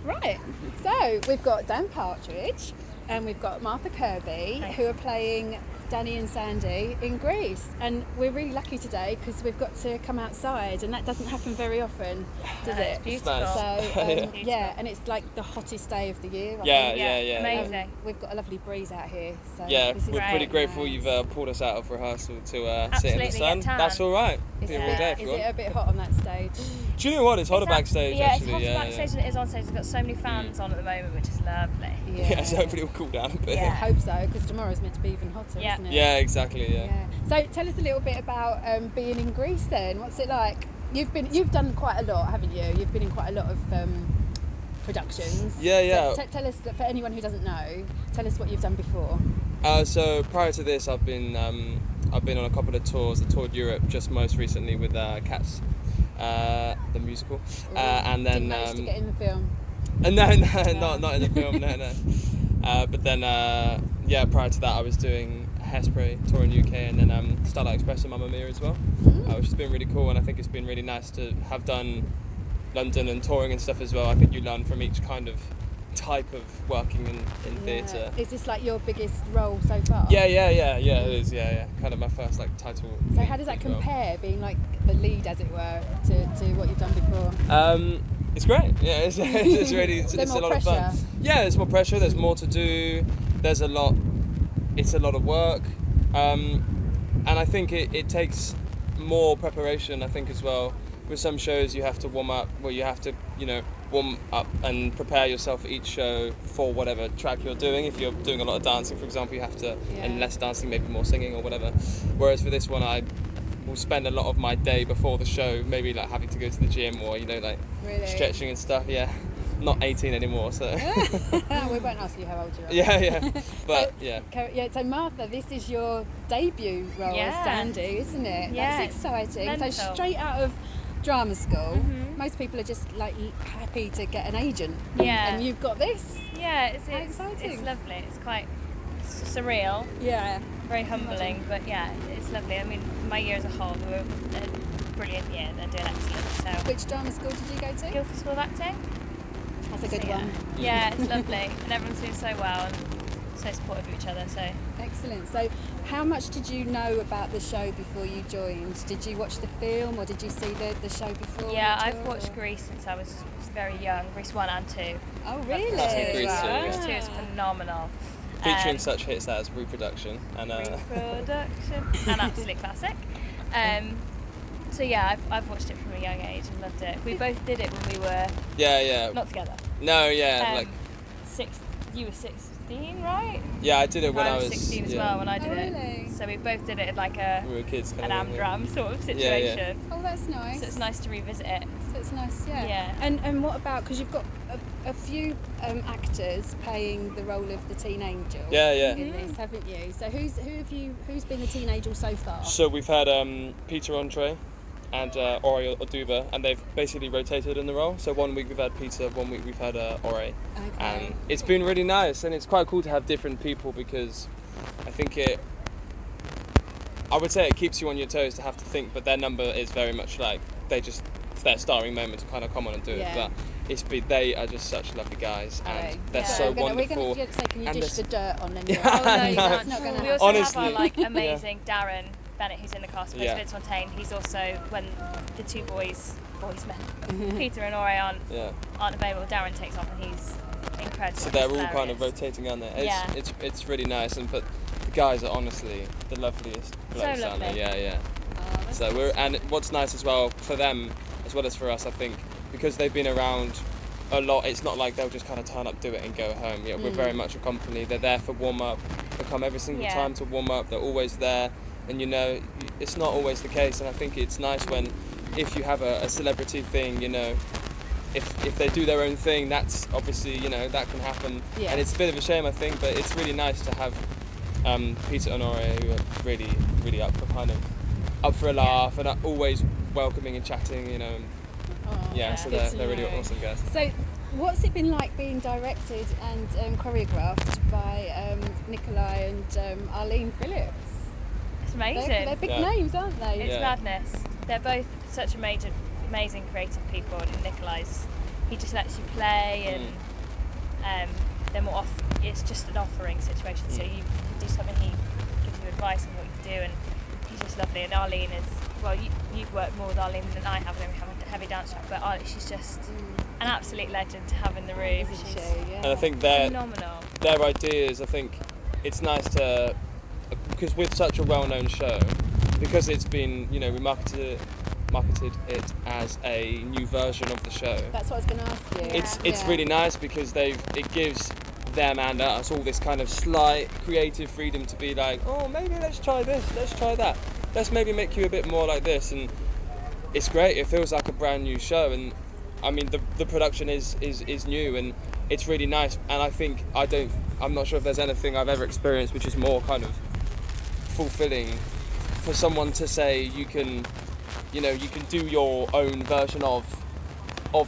Right, so we've got Dan Partridge and we've got Martha Kirby who are playing Danny and Sandy in Greece, and we're really lucky today because we've got to come outside, and that doesn't happen very often, does it? It's beautiful. So yeah, and it's like the hottest day of the year. Yeah. Amazing. We've got a lovely breeze out here. So Yeah, this is we're pretty great. grateful you've pulled us out of rehearsal to sit in the Absolutely, sun. get tan. That's all right. Is, Be all day if is you it want. a bit hot on that stage? Do you know what? It's hotter backstage actually. It's hotter backstage than it is on stage. It's got so many fans on at the moment, which is lovely. Yeah, so hopefully it'll cool down a bit. I hope so, because tomorrow's meant to be even hotter, isn't it? Yeah, exactly. Yeah. So tell us a little bit about being in Greece then. What's it like? You've done quite a lot, haven't you? You've been in quite a lot of productions. Yeah. So tell us, for anyone who doesn't know, tell us what you've done before. So prior to this, I've been on a couple of tours. I toured Europe just most recently with Cats, the musical, and then didn't manage to get in the film. No, not in the film. No. But then prior to that, I was doing Hairspray tour in UK, and then Starlight Express and Mamma Mia as well, which has been really cool. And I think it's been really nice to have done London and touring and stuff as well. I think you learn from each kind of type of working in theatre. Is this like your biggest role so far? Yeah, it is, kind of my first like title. So how does that compare, being like the lead, as it were, to what you've done before? It's great. Yeah, it's really it's a lot of fun. Yeah, there's more pressure. There's more to do. There's a lot. It's a lot of work, and I think it takes more preparation. I think as well. With some shows, you have to warm up. Well, you have to warm up and prepare yourself for each show for whatever track you're doing. If you're doing a lot of dancing, for example, you have to, and less dancing, maybe more singing or whatever. Whereas for this one, I will spend a lot of my day before the show, maybe like having to go to the gym or like stretching and stuff. Yeah, not 18 anymore, so. We won't ask you how old you are. Yeah, but So Martha, this is your debut role as Sandy, isn't it? Yeah, that's exciting. mental. So straight out of drama school, most people are just like happy to get an agent. And you've got this. Yeah, it's exciting. It's lovely. It's quite surreal. Yeah. Very humbling, but yeah, it's lovely. I mean, my year as a whole, we were a brilliant year. They're doing excellent. So. Which drama school did you go to? Guildford School of Acting. That's a good one. Yeah, it's lovely, and everyone's doing so well and so supportive of each other. So excellent. So, how much did you know about the show before you joined? Did you watch the film, or did you see the show before? Yeah, I've watched Grease since I was very young. Grease 1 and 2. Oh, really? Grease 2 is phenomenal. Featuring such hits as Reproduction and an absolute classic. So yeah, I've watched it from a young age and loved it. We both did it when we were not together. No, You were 16, right? Yeah, I did it when I was 16 as well when I did it. Really? So we both did it like we were kids, an Amdram sort of situation. Yeah. Oh, that's nice. So it's nice to revisit it. So it's nice, Yeah. And what about, because you've got a few actors playing the role of the teen angel. In this, haven't you? So who's been the teen angel so far? So we've had Peter Andre and Ori Oduba, and they've basically rotated in the role. So 1 week we've had Peter, 1 week we've had Ori. Okay. And it's been really nice, and it's quite cool to have different people, because I think I would say it keeps you on your toes to have to think, but their number is very much like it's their starring moment to kind of come on and do it. But they are just such lovely guys, and they're so wonderful. We're going to say, can you dish the dirt on them? That's not going to happen. We also Honestly. have our amazing Darren Bennett, who's in the cast, plays Vince Fontaine. He's also, when the two boys men, Peter and Ori aren't available, Darren takes off, and he's incredible. So they're all kind of rotating, aren't they? It's really nice, but the guys are honestly the loveliest blokes, aren't they? Yeah. Oh, so and what's nice as well for them as well as for us, I think, because they've been around a lot. It's not like they'll just kind of turn up, do it, and go home. Yeah, we're very much a company. They're there for warm up. They come every single time to warm up. They're always there. And it's not always the case, and I think it's nice if you have a celebrity thing, if they do their own thing, that's obviously, that can happen. Yeah. And it's a bit of a shame, I think, but it's really nice to have Peter and Ori, who are really, really up for a laugh, and are always welcoming and chatting, so they're really awesome guys. So what's it been like being directed and choreographed by Nikolai and Arlene Phillips? It's amazing. They're big names, aren't they? It's madness. They're both such amazing creative people, and Nikolai's he just lets you play, and then it's just an offering situation. So you do something, he gives you advice on what you can do, and he's just lovely. And Arlene is, well, you've worked more with Arlene than I have, and we have a heavy dance track, but she's just an absolute legend to have in the room. Isn't she? Yeah. And I think phenomenal. Their ideas, I think it's nice to, because with such a well-known show, because it's been, we marketed it as a new version of the show. That's what I was going to ask you. It's really nice because it gives them and us all this kind of slight creative freedom to be like, oh, maybe let's try this, let's try that, let's maybe make you a bit more like this, and it's great. It feels like a brand new show, and I mean the production is new, and it's really nice. And I think I'm not sure if there's anything I've ever experienced which is more kind of fulfilling for someone to say you can do your own version of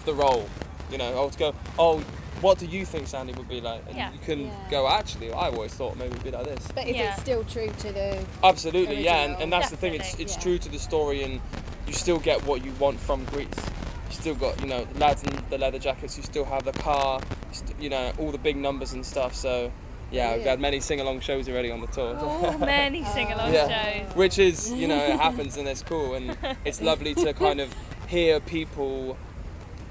the role. Or to go, oh, what do you think Sandy would be like? And you can go, actually, I always thought maybe it'd be like this. But is it still true to the Absolutely, original? and that's Definitely. the thing, it's true to the story, and you still get what you want from Greece. You still got, the lads in the leather jackets, you still have the car, all the big numbers and stuff, so we've had many sing-along shows already on the tour. Oh, many sing-along shows. Which is, it happens, and it's cool, and it's lovely to kind of hear people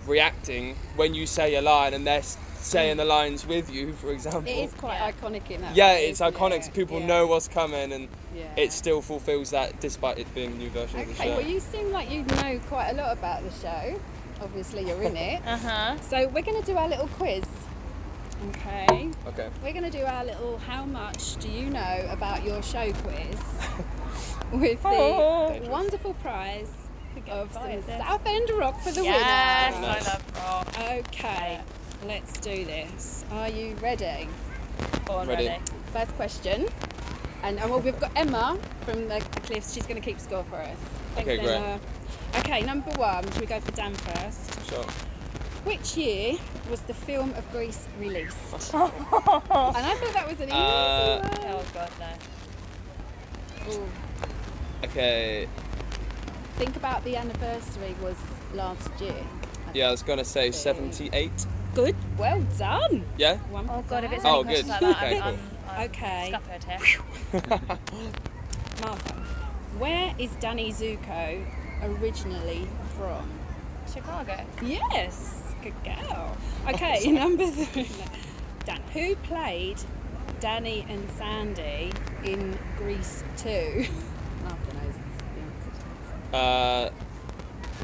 reacting when you say a line and they're saying the lines with you, for example. It is quite iconic in that Yeah, way, it's isn't iconic, it? so people know what's coming, and Yeah. it still fulfills that despite it being a new version of the show. Well, you seem like you know quite a lot about the show. Obviously, you're in it. So we're going to do our little quiz. Okay. We're going to do our little "How much do you know about your show?" quiz with the wonderful prize of some Southend rock for the winner. Yes, I love rock. Okay, let's do this. Are you ready? Ready. First question. And we've got Emma from the Cliffs. She's going to keep score for us. Thanks, Okay, great. Emma. Okay, number one. Should we go for Dan first? Sure. Which year was the film of Grease released? And I thought that was an easy one. Oh God, no. Ooh. Okay. Think about the anniversary was last year. Yeah, I was gonna say 78. Good. Well done. Yeah? One Oh God, if it's Oh, any questions good. like that, Okay, I'm Okay. scuppered here. Martha, where is Danny Zuko originally from? Chicago. Yes. Good girl. Okay, number three. Dan, who played Danny and Sandy in Grease 2? Martha knows the answer.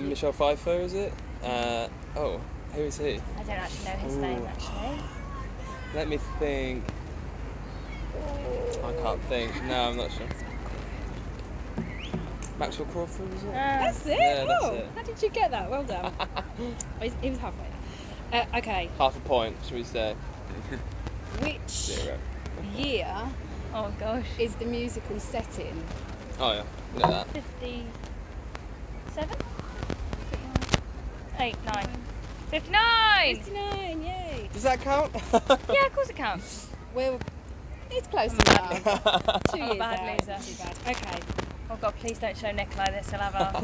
Michelle Pfeiffer, is it? Who is he? I don't actually know his name, actually. Let me think. I can't think. No, I'm not sure. Maxwell Crawford, is it? That's it. Yeah, that's Oh, it. how did you get that? Well done. He was halfway there. Okay. Half a point, should we say? Which 0. year? Oh gosh. is the musical set in? Oh yeah, we know that. 57? 8, 9. 59! 59, yay. Does that count? Yeah, of course it counts. Well, it's close I'm a bad enough. 2 I'm a years bad out, loser. not too bad. Okay. Oh God, please don't show Nikolai this, he'll have our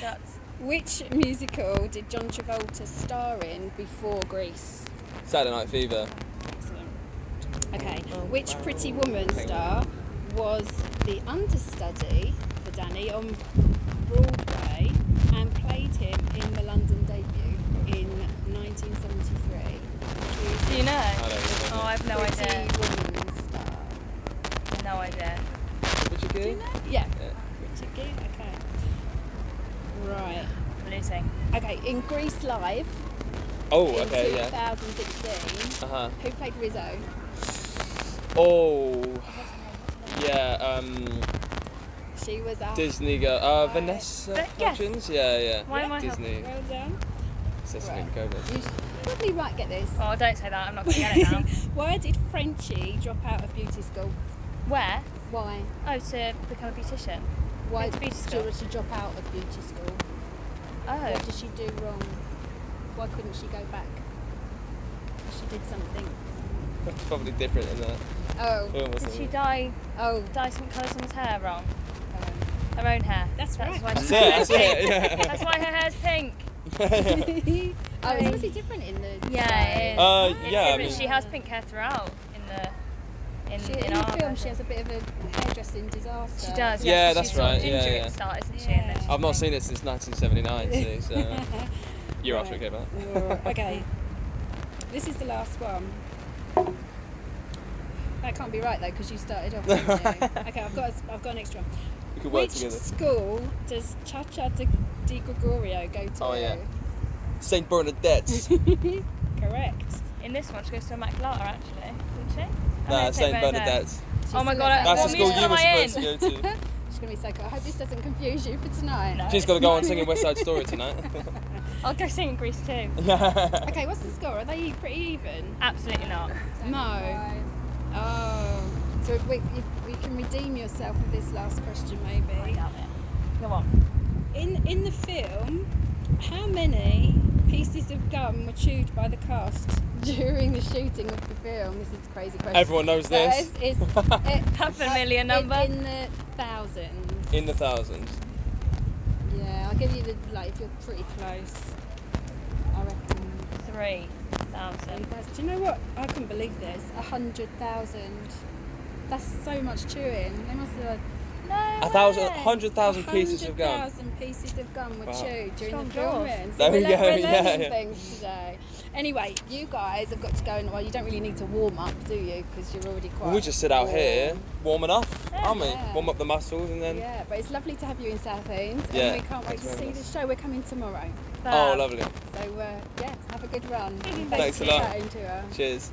guts. Which musical did John Travolta star in before Grease? Saturday Night Fever. Excellent. Okay. Which Pretty Woman star was the understudy for Danny on Broadway and played him in the London debut in 1973? Do you know? I don't know. Oh, I have no Pretty idea. Woman star. No idea. Richard Do you Gere? know? Yeah. Yeah. Richard Gere. Okay. Right. I'm losing. Okay. In Grease Live Oh, in okay, yeah. 2016, Uh-huh. who played Rizzo? Oh, yeah, She was our Disney girl. Vanessa Yes. Hudgens? Yeah. Why am I Disney. Well done. Cecily Right. Gomez. You probably might get this. Oh, don't say that, I'm not going to get it now. Why did Frenchy drop out of beauty school? Where? Why? Oh, to become a beautician. Why Go to beauty school. did she drop out of beauty school? Oh. What did she do wrong? Why couldn't she go back? She did something. It's probably different in that Oh. film, Did wasn't she it? dye Oh. some colour someone's hair wrong? Her own hair. That's right. Why That's she- it, yeah. That's why her hair's pink. Oh, it's obviously different in the Yeah, show. it is. Yeah, It's I different. mean- She has pink hair throughout in the In our the film, version. she has a bit of a hairdressing disaster. She does. Yeah, She's that's sort of right, ginger yeah, at the start, isn't she? Yeah. And then she's I've not pink. seen it since 1979, see, so you're after it came out. Okay, this is the last one. That can't be right though, because you started off. Didn't you? Okay, I've got an extra one. We could work Which together. school does Cha-Cha di Gregorio go to? Oh yeah, Saint Bernadette's. Correct. In this one, she goes to a Mac Lotta, actually, doesn't she? Nah, Saint Bernadette's. Oh my She's god, That's what the school musical you am were I in? supposed to go to. She's gonna be so cool. I hope this doesn't confuse you for tonight. No. She's got to go on singing West Side Story tonight. I'll go sing in Greece too. Okay, what's the score? Are they pretty even? Absolutely not. No. Oh. So we can redeem yourself with this last question, maybe. I doubt it. Go on. In the film, how many pieces of gum were chewed by the cast during the shooting of the film? This is a crazy question. Everyone knows this. Half a million number. In the thousands. In the thousands. Yeah, I'll give you the, if you're pretty close. I reckon. 3,000. Do you know what? I couldn't believe this. 100,000. That's so much chewing. They must have No. 100,000 pieces of gum. 100,000 pieces of gum were Wow. chewed during Strong the jaws. filming. There we go, We're yeah, learning yeah. things today. Anyway, you guys have got to go and, well, you don't really need to warm up, do you? Because you're already quite We just sit out warm. here, warming up, aren't we? Yeah. Warm up the muscles and then. Yeah, but it's lovely to have you in Southend. Yeah, And we can't wait thanks to very see much. the show. We're coming tomorrow. Oh, lovely. So, yeah, have a good run. Thanks for a lot. chatting to her. Cheers.